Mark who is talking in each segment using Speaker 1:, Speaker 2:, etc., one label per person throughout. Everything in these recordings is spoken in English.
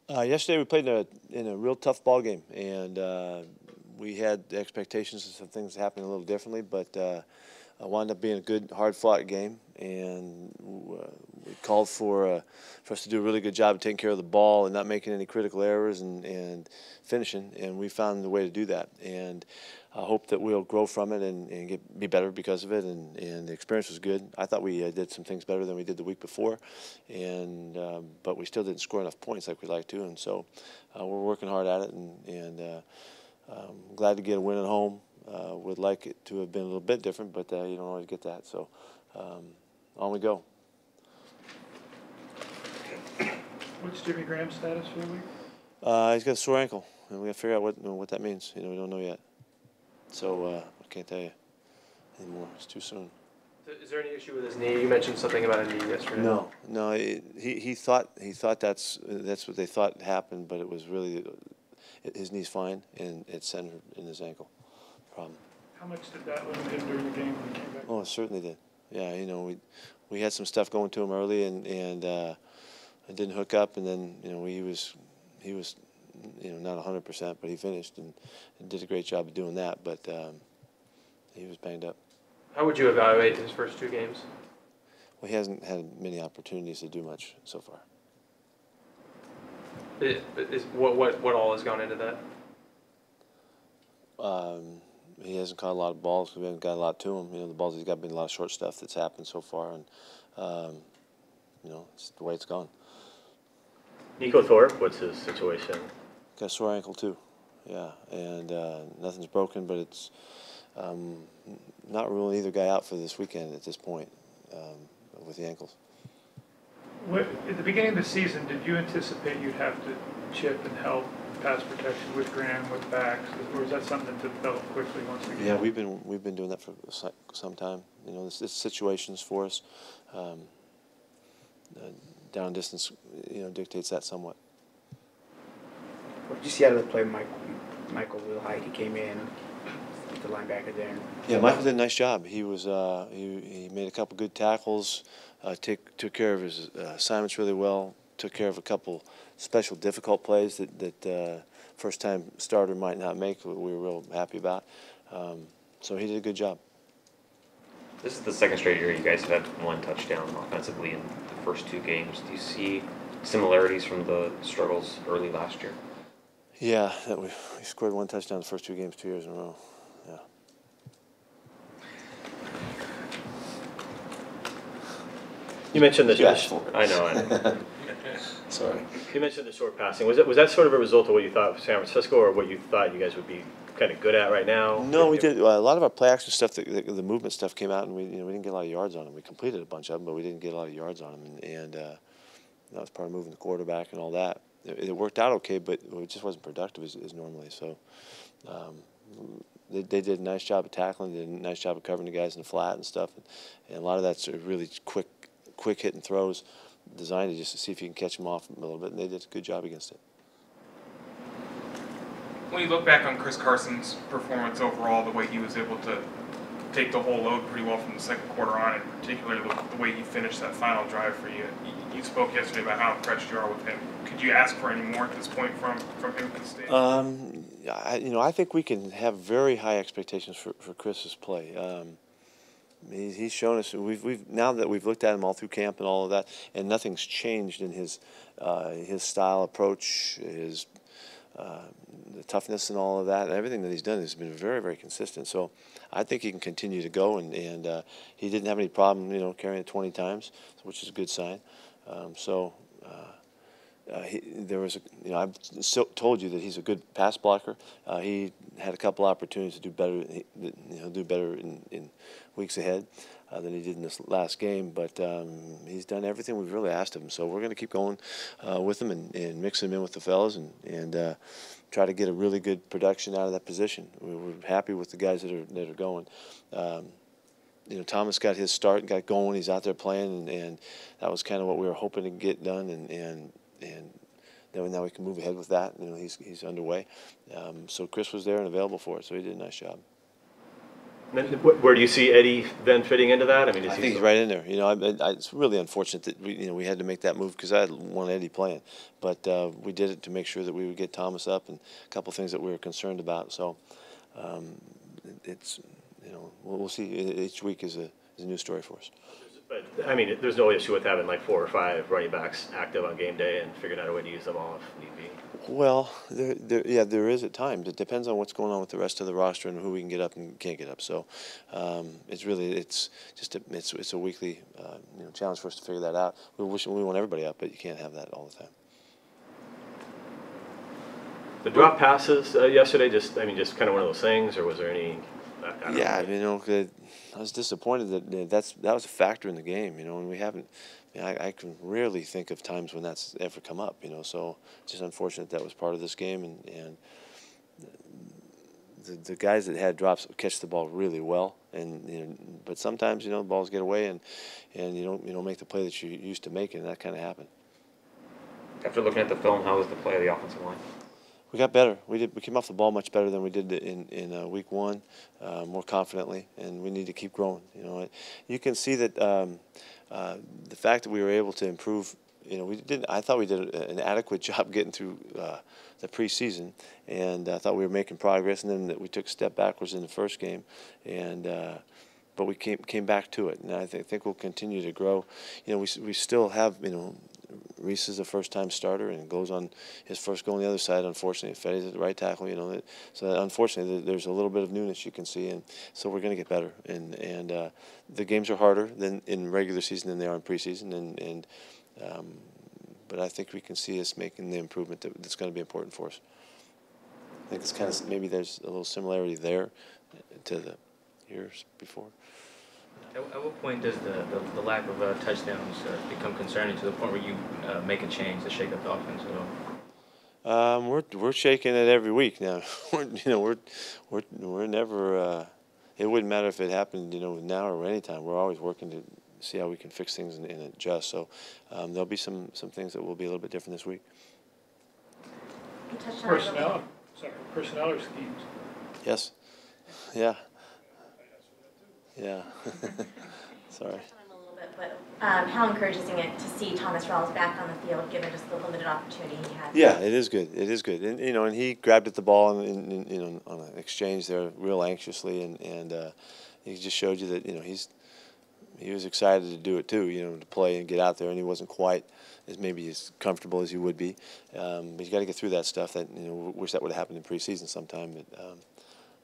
Speaker 1: Yesterday we played in a real tough ball game, and we had expectations of some things happening a little differently, but wound up being a good, hard-fought game, and we called for us to do a really good job of taking care of the ball and not making any critical errors and finishing, and we found a way to do that. And I hope that we'll grow from it and be better because of it, and the experience was good. I thought we did some things better than we did the week before, and but we still didn't score enough points like we'd like to, and so we're working hard at it, and glad to get a win at home. Would like it to have been a little bit different, but you don't always get that, so on we go.
Speaker 2: What's Jimmy Graham's status for the week?
Speaker 1: He's got a sore ankle, and we got to figure out what that means. We don't know yet. So I can't tell you anymore. It's too soon.
Speaker 3: Is there any issue with his knee? You mentioned something about a knee yesterday.
Speaker 1: No. He thought that's what they thought happened, but it was really his knee's fine, and it's centered in his ankle. Problem.
Speaker 2: How much did that limit him during the game when he came back?
Speaker 1: Oh, it certainly did. Yeah, we had some stuff going to him early, and it didn't hook up, and then he was not 100%, but he finished and did a great job of doing that. But he was banged up.
Speaker 3: How would you evaluate his first two games?
Speaker 1: Well, he hasn't had many opportunities to do much so far.
Speaker 3: What all has gone into that?
Speaker 1: He hasn't caught a lot of balls because we haven't got a lot to him. The balls he's got been a lot of short stuff that's happened so far, and it's the way it's gone.
Speaker 4: Nico Thorpe, what's his situation?
Speaker 1: Got a sore ankle too, yeah, and nothing's broken, but it's not ruling either guy out for this weekend at this point with the ankles.
Speaker 2: At the beginning of the season, did you anticipate you'd have to chip and help pass protection with Graham, with backs, or is that something that developed quickly once again?
Speaker 1: Yeah, we've been doing that for some time. This situations for us. Down distance, dictates that somewhat.
Speaker 5: What did you see out of the play, Michael Wilhite? He came in, the linebacker there.
Speaker 1: Yeah, Michael did a nice job. He was he made a couple good tackles, took care of his assignments really well, took care of a couple special difficult plays that first-time starter might not make. We were real happy about. So he did a good job.
Speaker 6: This is the second straight year you guys have had one touchdown offensively in the first two games. Do you see similarities from the struggles early last year?
Speaker 1: Yeah, that we scored one touchdown the first two games 2 years in a row. Yeah.
Speaker 4: You mentioned the
Speaker 1: I
Speaker 4: know.
Speaker 1: Sorry.
Speaker 4: You mentioned the short passing. Was that sort of a result of what you thought of San Francisco, or what you thought you guys would be kind of good at right now?
Speaker 1: No, we did a lot of our play action stuff. The movement stuff came out, and we didn't get a lot of yards on them. We completed a bunch of them, but we didn't get a lot of yards on them, and that was part of moving the quarterback and all that. It worked out okay, but it just wasn't productive as normally. So they did a nice job of tackling. They did a nice job of covering the guys in the flat and stuff, and a lot of that's really quick hitting throws, designed just to see if you can catch them off a little bit, and they did a good job against it.
Speaker 7: When you look back on Chris Carson's performance overall, the way he was able to take the whole load pretty well from the second quarter on, and particularly the way he finished that final drive for you, you spoke yesterday about how impressed you are with him. Could you ask for any more at this point from him at the stage?
Speaker 1: I think we can have very high expectations for Chris's play. He's shown us. Now that we've looked at him all through camp and all of that, and nothing's changed in his style, approach, his the toughness and all of that. And everything that he's done has been very, very consistent. So I think he can continue to go, and he didn't have any problem, carrying it 20 times, which is a good sign. There was, I've told you that he's a good pass blocker. He had a couple opportunities to do better, in weeks ahead than he did in this last game. But he's done everything we've really asked of him. So we're going to keep going with him and mix him in with the fellas and try to get a really good production out of that position. We're happy with the guys that are going. Thomas got his start and got going. He's out there playing, and that was kind of what we were hoping to get done. And then now we can move ahead with that. He's underway. So Chris was there and available for it, so he did a nice job.
Speaker 4: Then where do you see Eddie then fitting into that? I mean, is
Speaker 1: I
Speaker 4: he
Speaker 1: think he's
Speaker 4: still-
Speaker 1: right in there. It's really unfortunate that we had to make that move because I had one Eddie playing, but we did it to make sure that we would get Thomas up and a couple things that we were concerned about. So it's we'll see. Each week is a new story for us.
Speaker 4: But I mean, there's no issue with having like 4 or 5 running backs active on game day and figuring out a way to use them all if need be.
Speaker 1: Well, there is at times. It depends on what's going on with the rest of the roster and who we can get up and can't get up. So it's a weekly challenge for us to figure that out. We want everybody up, but you can't have that all the time.
Speaker 4: The drop passes yesterday, just kind of one of those things, or was there any? I don't know.
Speaker 1: I was disappointed that was a factor in the game. And we haven't. I can rarely think of times when that's ever come up. So it's just unfortunate that was part of this game, and the guys that had drops catch the ball really well, but sometimes the balls get away, and you don't make the play that you used to make, and that kind of happened.
Speaker 6: After looking at the film, how was the play of the offensive line?
Speaker 1: We got better. We came off the ball much better than we did in week 1, more confidently, and we need to keep growing. You can see that the fact that we were able to improve. I thought we did an adequate job getting through the preseason, and I thought we were making progress. And then that we took a step backwards in the first game, but we came back to it, and I think we'll continue to grow. We still have Reese is a first-time starter and goes on his first goal on the other side. Unfortunately, Fetty's at the right tackle. So unfortunately, there's a little bit of newness you can see, and so we're going to get better. And the games are harder than in regular season than they are in preseason, but I think we can see us making the improvement that's going to be important for us. I think it's kind of maybe there's a little similarity there to the years before.
Speaker 8: At what point does the lack of touchdowns become concerning to the point where you make a change to shake up the offense at all?
Speaker 1: We're shaking it every week now. We're never. It wouldn't matter if it happened now or anytime. We're always working to see how we can fix things and adjust. So there'll be some things that will be a little bit different this week.
Speaker 9: You touched on it a little
Speaker 2: Personnel or schemes?
Speaker 1: Yes. Yeah. Yeah. Sorry.
Speaker 9: touched on it a little bit, but how encouraging is it to see Thomas Rawls back on the field, given just the limited opportunity he had?
Speaker 1: Yeah, it is good. It is good, and and he grabbed at the ball on an exchange there, real anxiously, and he just showed you that he was excited to do it too, to play and get out there, and he wasn't quite as comfortable as he would be, but you got to get through that stuff. That wish that would have happened in preseason sometime,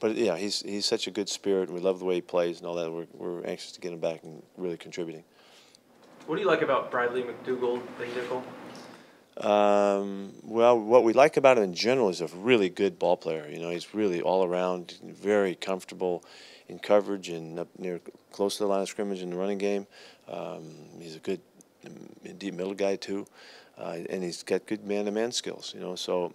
Speaker 1: but yeah, he's such a good spirit, and we love the way he plays and all that. We're anxious to get him back and really contributing.
Speaker 3: What do you like about Bradley McDougald, the nickel?
Speaker 1: Well, what we like about him in general is a really good ball player. He's really all around, very comfortable in coverage and up near close to the line of scrimmage in the running game. He's a good deep middle guy too, and he's got good man-to-man skills. So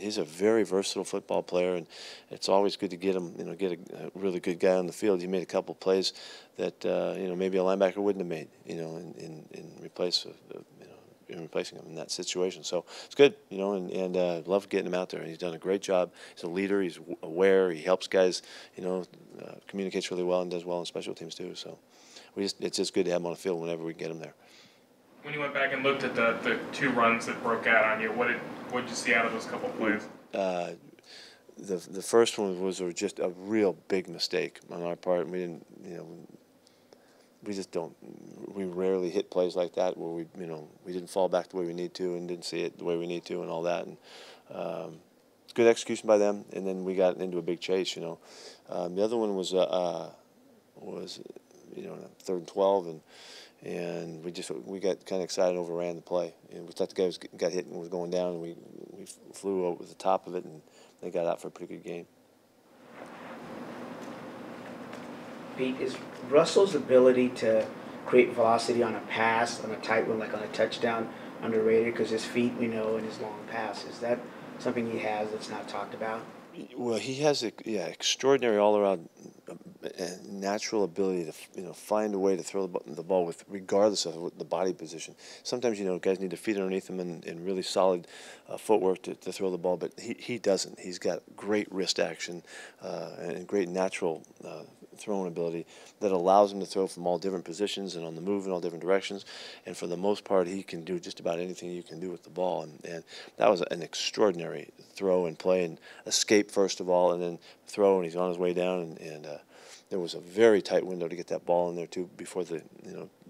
Speaker 1: he's a very versatile football player, and it's always good to get him. Get a really good guy on the field. He made a couple plays that maybe a linebacker wouldn't have made. In replacing him in that situation. So it's good, and love getting him out there. He's done a great job. He's a leader. He's aware. He helps guys, communicates really well and does well in special teams too. So it's just good to have him on the field whenever we get him there.
Speaker 7: When you went back and looked at the 2 runs that broke out on you, what did you see out of those couple plays?
Speaker 1: The first one was just a real big mistake on our part. We didn't, we just don't. We rarely hit plays like that where we didn't fall back the way we need to and didn't see it the way we need to and all that. And it's good execution by them. And then we got into a big chase. The other one was 3rd and 12, and we got kind of excited, overran the play, and we thought the guy got hit and was going down, and we flew over the top of it, and they got out for a pretty good game.
Speaker 5: Pete, is Russell's ability to create velocity on a pass, on a tight one, like on a touchdown, underrated? Because his feet, we know, and his long pass, is that something he has that's not talked about?
Speaker 1: Well, he has a extraordinary all-around natural ability to find a way to throw the ball with regardless of what the body position. Sometimes guys need to feet underneath him and really solid footwork to throw the ball, but he doesn't. He's got great wrist action and great natural throwing ability that allows him to throw from all different positions and on the move in all different directions. And for the most part, he can do just about anything you can do with the ball. And that was an extraordinary throw and play and escape first of all, and then throw, and he's on his way down. And there was a very tight window to get that ball in there too before the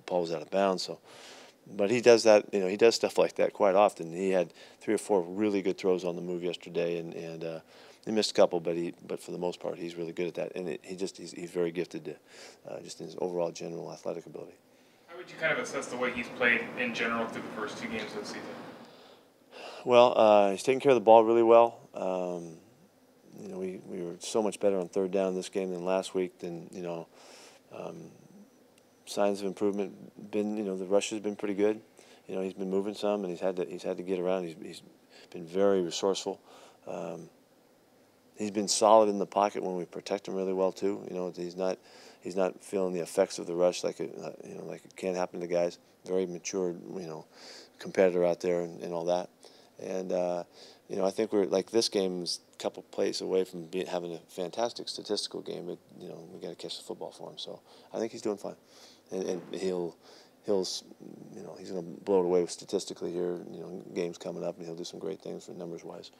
Speaker 1: ball was out of bounds. So, but he does that. He does stuff like that quite often. He had 3 or 4 really good throws on the move yesterday, and he missed a couple, but for the most part, he's really good at that. And he's very gifted to just in his overall general athletic ability.
Speaker 7: How would you kind of assess the way he's played in general through the first 2 games of the season?
Speaker 1: Well, he's taking care of the ball really well. We were so much better on third down this game than last week. Signs of improvement. The rush has been pretty good. He's been moving some, and he's had to get around. He's been very resourceful. He's been solid in the pocket when we protect him really well too. He's not feeling the effects of the rush like it can happen to guys. Very mature, competitor out there and all that. And I think we're like this game's a couple plays away from having a fantastic statistical game. But we got to catch the football for him. So I think he's doing fine, and he'll he's going to blow it away with statistically here. Games coming up, and he'll do some great things for numbers wise.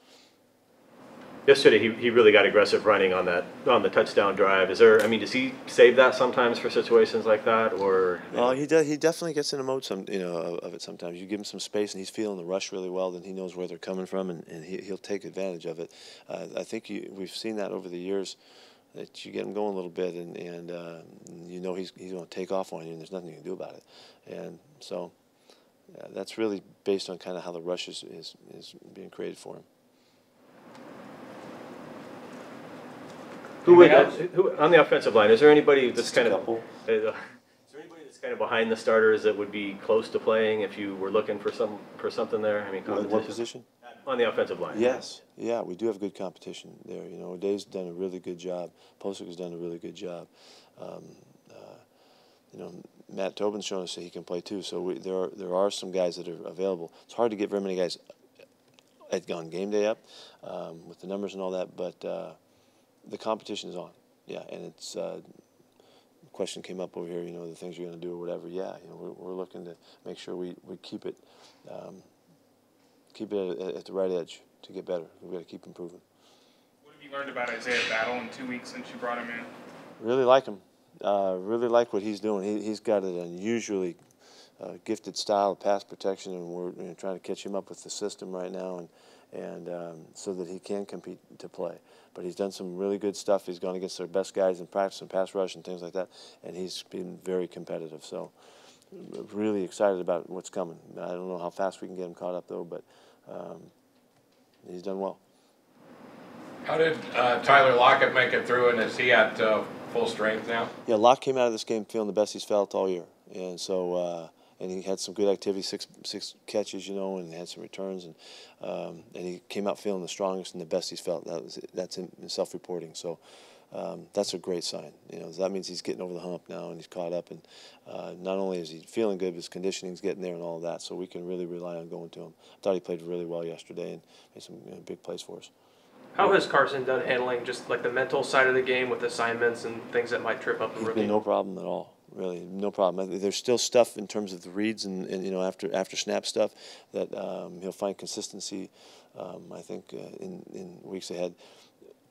Speaker 4: Yesterday, he really got aggressive running on the touchdown drive. Does he save that sometimes for situations like that, or?
Speaker 1: He does. He definitely gets in a mode of it sometimes. You give him some space, and he's feeling the rush really well. Then he knows where they're coming from, and he'll take advantage of it. I think we've seen that over the years. That you get him going a little bit, and he's going to take off on you, and there's nothing you can do about it. And so that's really based on kind of how the rush is being created for him.
Speaker 4: Who on the offensive line? Is there anybody that's kind of behind the starters that would be close to playing if you were looking for something there?
Speaker 1: What position?
Speaker 4: On the offensive line.
Speaker 1: Yes, yeah, we do have good competition there. Dave's done a really good job. Posick has done a really good job. Matt Tobin's shown us that he can play too. So there are some guys that are available. It's hard to get very many guys on game day up with the numbers and all that, but. The competition is on, yeah, and it's the question came up over here. The things you're going to do or whatever. Yeah, we're looking to make sure we keep it at the right edge to get better. We've got to keep improving.
Speaker 7: What have you learned about Isaiah Battle in 2 weeks since you brought him in?
Speaker 1: Really like him. Really like what he's doing. He's got an unusually gifted style of pass protection, and we're trying to catch him up with the system right now, and so that he can compete to play. But he's done some really good stuff. He's gone against their best guys in practice and pass rush and things like that, and he's been very competitive. So really excited about what's coming. I don't know how fast we can get him caught up, though, but he's done well.
Speaker 10: How did Tyler Lockett make it through, and is he at full strength now? Yeah,
Speaker 1: Lock came out of this game feeling the best he's felt all year, and so and he had some good activity, six catches, and had some returns, and he came out feeling the strongest and the best he's felt. That's in self-reporting, so that's a great sign. That means he's getting over the hump now and he's caught up, and not only is he feeling good, but his conditioning's getting there and all of that. So we can really rely on going to him. I thought he played really well yesterday and made some big plays for us.
Speaker 3: How has Carson done handling just like the mental side of the game with assignments and things that might trip up the rookie?
Speaker 1: He's been no problem at all. Really, no problem. There's still stuff in terms of the reads and after snap stuff that he'll find consistency. I think in weeks ahead.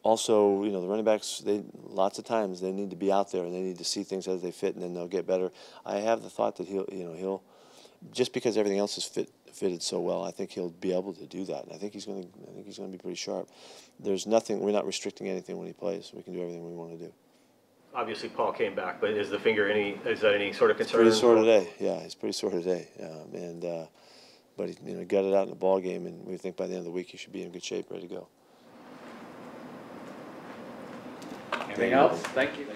Speaker 1: Also, the running backs, lots of times they need to be out there and they need to see things as they fit, and then they'll get better. I have the thought that he'll just because everything else is fitted so well, I think he'll be able to do that. And I think he's going to be pretty sharp. There's nothing. We're not restricting anything when he plays. We can do everything we want to do.
Speaker 4: Obviously, Paul came back, but is the finger is that any sort of concern?
Speaker 1: Pretty sore today. Yeah, he's pretty sore today. But he got it out in the ball game, and we think by the end of the week he should be in good shape, ready to go.
Speaker 10: Anything else? Thank you.